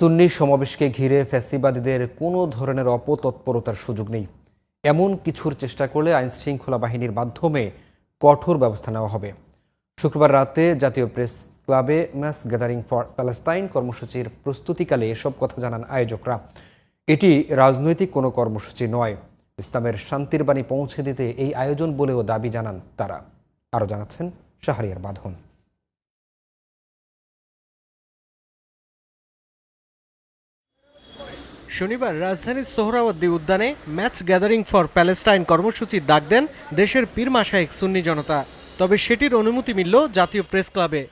সুন্নি সমাবেশকে ঘিরে ফ্যাসিবাদীদের কোনো ধরনের অপতৎপরতার সুযোগ নেই। এমন কিছুর চেষ্টা করলে আইনশৃঙ্খলা বাহিনীর মাধ্যমে কঠোর ব্যবস্থা নেওয়া হবে। শুক্রবার রাতে জাতীয় প্রেস ক্লাবে ম্যাস গ্যাদারিং ফর প্যালেস্টাইন কর্মসূচির প্রস্তুতিকালে এসব কথা জানান আয়োজকরা। এটি রাজনৈতিক কোনো কর্মসূচি নয়, ইসলামের শান্তির বাণী পৌঁছে দিতে এই আয়োজন বলেও দাবি জানান তারা। আরও জানাচ্ছেন শাহরিয়ার বাঁধন। শনিবার রাজধানীর সোহরাওয়ার্দী উদ্যানে ম্যাচ গ্যাদারিং ফর প্যালেস্টাইন কর্মসূচির ডাক দেন দেশের পীর মাশায়েখ সুন্নি জনতা। তবে সেটির অনুমতি মিলল জাতীয় প্রেস ক্লাবে।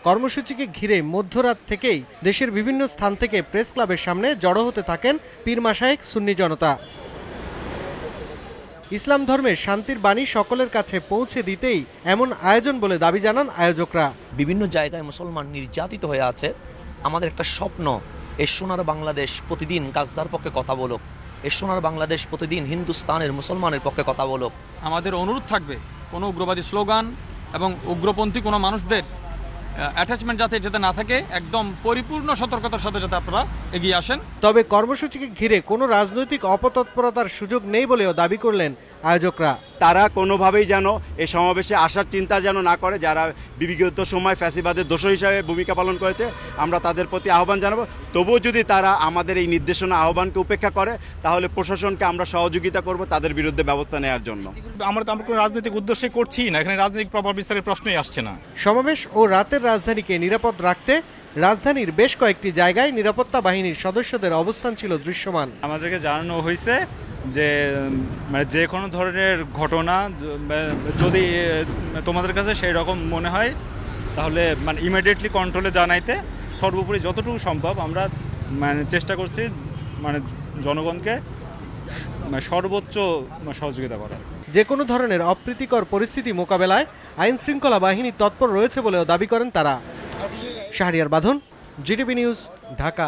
কর্মসূচিকে ঘিরে মধ্যরাত থেকেই দেশের বিভিন্ন স্থান থেকে প্রেস ক্লাবের সামনে জড়ো হতে থাকেন পীর মাশায়েখ সুন্নি জনতা। ইসলাম ধর্মের শান্তির বাণী সকলের কাছে পৌঁছে দিতেই এমন আয়োজন বলে দাবি জানান আয়োজকরা। বিভিন্ন জায়গায় মুসলমান নির্যাতিত হয়ে আছে। আমাদের একটা স্বপ্ন, এই সোনার বাংলাদেশ প্রতিদিন গাজ্জার পক্ষে কথা বলুক, এই সোনার বাংলাদেশ প্রতিদিন হিন্দুস্তানের মুসলমানের পক্ষে কথা বলুক। আমাদের অনুরোধ থাকবে কোনো উগ্রবাদী স্লোগান এবং উগ্রপন্থী কোনো মানুষদের অ্যাটাচমেন্ট যাতে না থাকে, একদম পরিপূর্ণ সতর্কতার সাথে যাতে আপনারা এগিয়ে আসেন। তবে কর্মসূচিকে ঘিরে কোনো রাজনৈতিক অপতৎপরতার সুযোগ নেই বলেও দাবি করলেন আয়োজকরা। তারা কোনোভাবেই যেন এই সমাবেশে আসার চিন্তা যেন না করে। যারা বিগত সময় ফ্যাসিবাদের দোষর হিসাবে ভূমিকা পালন করেছে, আমরা তাদের প্রতি আহ্বান জানাবো। তবুও যদি তারা আমাদের এই নির্দেশনা আহ্বানকে উপেক্ষা করে, তাহলে প্রশাসনকে আমরা সহযোগিতা করব তাদের বিরুদ্ধে ব্যবস্থা নেওয়ার জন্য। আমরা কোনো রাজনৈতিক উদ্দেশ্যে করছি না, এখানে রাজনৈতিক প্রভাব বিস্তারের প্রশ্নই আসছে না। সমাবেশ ও রাতের রাজধানীকে নিরাপদ রাখতে রাজধানীর বেশ কয়েকটি জায়গায় নিরাপত্তা বাহিনীর সদস্যদের অবস্থান ছিল দৃশ্যমান। আমাদেরকে জানানো হয়েছে যে যে কোনো ধরনের ঘটনা যদি তোমাদের কাছে সেই রকম মনে হয়, তাহলে ইমিডিয়েটলি কন্ট্রোলে জানাইতে সর্বোপরি যতটুকু সম্ভব আমরা চেষ্টা করছি জনগণকে সর্বোচ্চ সহযোগিতা করার। যে কোনো ধরনের অপ্রীতিকর পরিস্থিতি মোকাবেলায় আইন শৃঙ্খলা বাহিনী তৎপর রয়েছে বলেও দাবি করেন তারা। শাহরিয়ার বাঁধন, জিটিভি নিউজ, ঢাকা।